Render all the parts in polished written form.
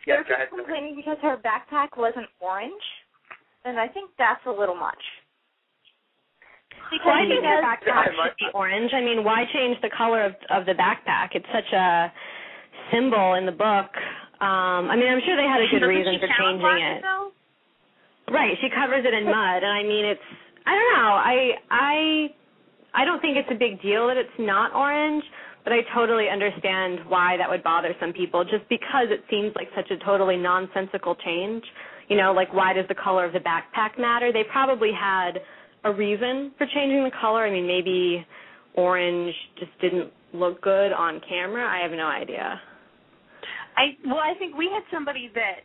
Yes, go ahead. Complaining because her backpack wasn't orange, and I think that's a little much. Why do you think her backpack should be orange? I mean, why change the color of the backpack? It's such a symbol in the book. I mean, I'm sure they had a good reason for changing it. Right, she covers it in mud, and I mean, I don't know. I don't think it's a big deal that it's not orange, but I totally understand why that would bother some people, just because it seems like such a totally nonsensical change. You know, like, why does the color of the backpack matter? They probably had a reason for changing the color. I mean, maybe orange just didn't look good on camera. I have no idea. I think we had somebody that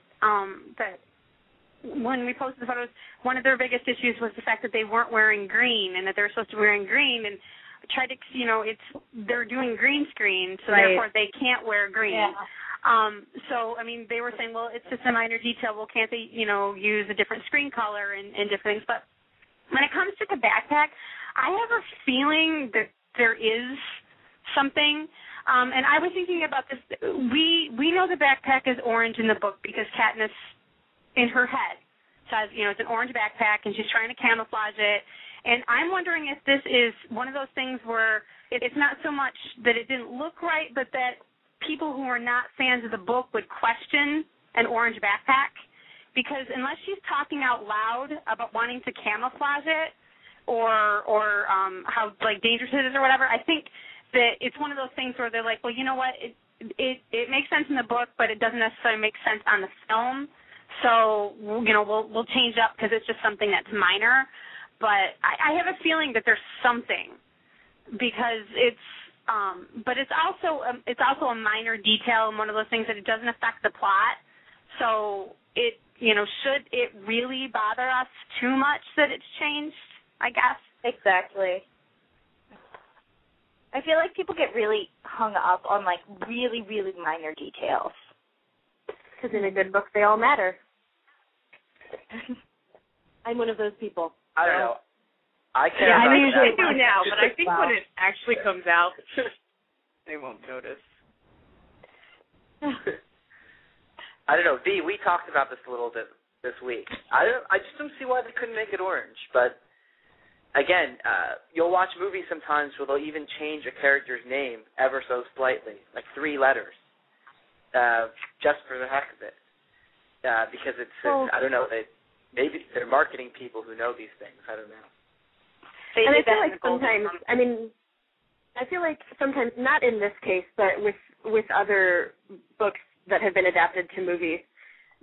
when we posted the photos, one of their biggest issues was the fact that they weren't wearing green and that they were supposed to be wearing green, and tried to, they're doing green screen, so therefore they can't wear green. Yeah. So, I mean, they were saying, well, it's just a minor detail. Well, can't they, use a different screen color and different things? But when it comes to the backpack, I have a feeling that there is something. And I was thinking about this. We know the backpack is orange in the book because Katniss, in her head, says, it's an orange backpack, and she's trying to camouflage it. And I'm wondering if this is one of those things where it's not so much that it didn't look right, but that people who are not fans of the book would question an orange backpack. Because unless she's talking out loud about wanting to camouflage it or how, dangerous it is or whatever, I think that it's one of those things where they're like, well, you know what, it makes sense in the book, but it doesn't necessarily make sense on the film. So, we'll change it up because it's just something that's minor. But I have a feeling that there's something, because but it's also a minor detail and one of those things that it doesn't affect the plot. So should it really bother us too much that it's changed, I guess? Exactly. I feel like people get really hung up on, really, really minor details. Because in a good book, they all matter. I'm one of those people. I don't know. I care about that. I do now, but I think when it actually comes out, they won't notice. I don't know. V, we talked about this a little bit this week. I just don't see why they couldn't make it orange. But again, you'll watch movies sometimes where they'll even change a character's name ever so slightly, like 3 letters, just for the heck of it, because I don't know. Maybe they're marketing people who know these things. I don't know. And I feel like sometimes, not in this case, but with other books that have been adapted to movies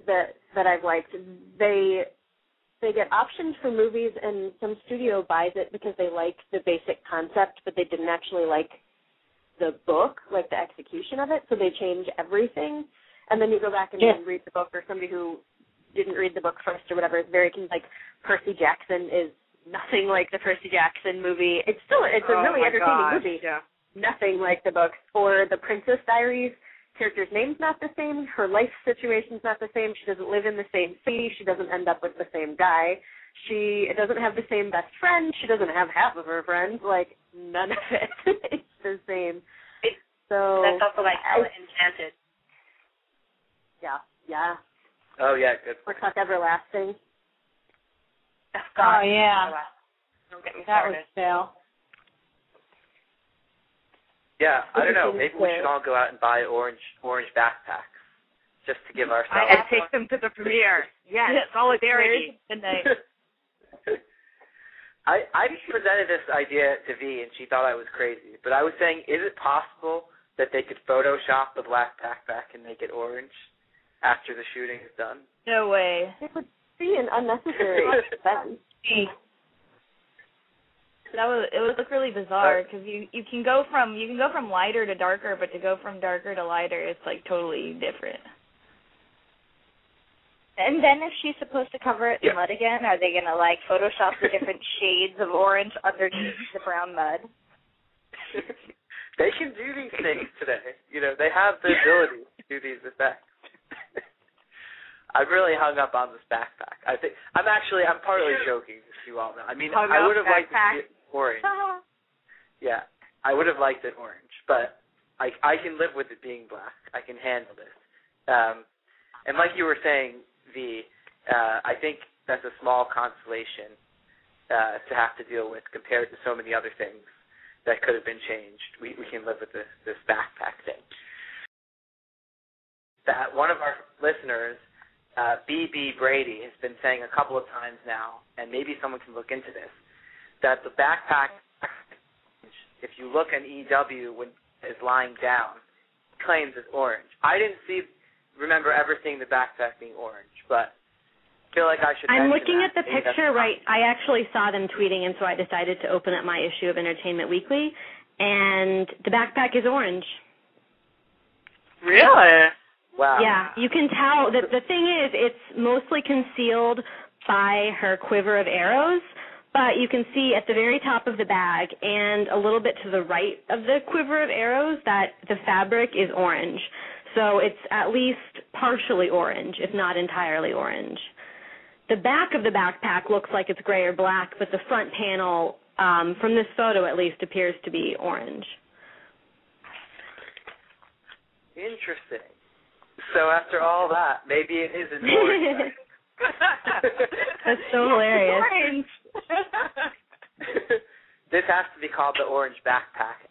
that I've liked, they get options for movies, and some studio buys it because they like the basic concept, but they didn't actually like the book, like the execution of it, so they change everything. And then you go back and read the book, or somebody who didn't read the book first or whatever, is very Percy Jackson is nothing like the Percy Jackson movie. It's a really entertaining movie. Yeah. Nothing like the books. Or the Princess Diaries, character's name's not the same, her life situation's not the same, she doesn't live in the same city, she doesn't end up with the same guy, she doesn't have the same best friend, she doesn't have half of her friends, none of it. It's the same. That's also Ella Enchanted. Yeah. Oh, yeah, good. Or Tuck Everlasting. Oh, yeah. Don't get me that started. was stale. Yeah, I don't know. Maybe we should all go out and buy orange backpacks just to give ourselves. And take them to the premiere. Yes, solidarity. I presented this idea to V, and she thought I was crazy. But I was saying, is it possible that they could Photoshop the black backpack and make it orange after the shooting is done? No way. It would be an unnecessary expense. It would look really bizarre because you can go from lighter to darker, but to go from darker to lighter, it's totally different. And then if she's supposed to cover it in mud again, are they gonna Photoshop the different shades of orange underneath the brown mud? They can do these things today. They have the ability to do these effects. I've really hung up on this backpack. I'm partly joking, as you all know. I mean, I would have liked to see it orange. Yeah, I would have liked it orange, but I can live with it being black. I can handle this. And like you were saying, I think that's a small consolation to have to deal with compared to so many other things that could have been changed. We can live with this backpack thing. That one of our listeners, B.B. Brady, has been saying a couple of times now, and maybe someone can look into this, that the backpack, if you look at EW when it's lying down, claims it's orange. I didn't remember ever seeing the backpack being orange, but I feel like I should I'm mention looking that. at the picture, right? I actually saw them tweeting, and so I decided to open up my issue of Entertainment Weekly, and the backpack is orange. Really? Wow. Yeah, you can tell. The thing is, it's mostly concealed by her quiver of arrows, but you can see at the very top of the bag and a little bit to the right of the quiver of arrows that the fabric is orange. So it's at least partially orange, if not entirely orange. The back of the backpack looks like it's gray or black, but the front panel, from this photo at least, appears to be orange. Interesting. So after all that, maybe it isn't orange. That's so hilarious. This has to be called the orange backpack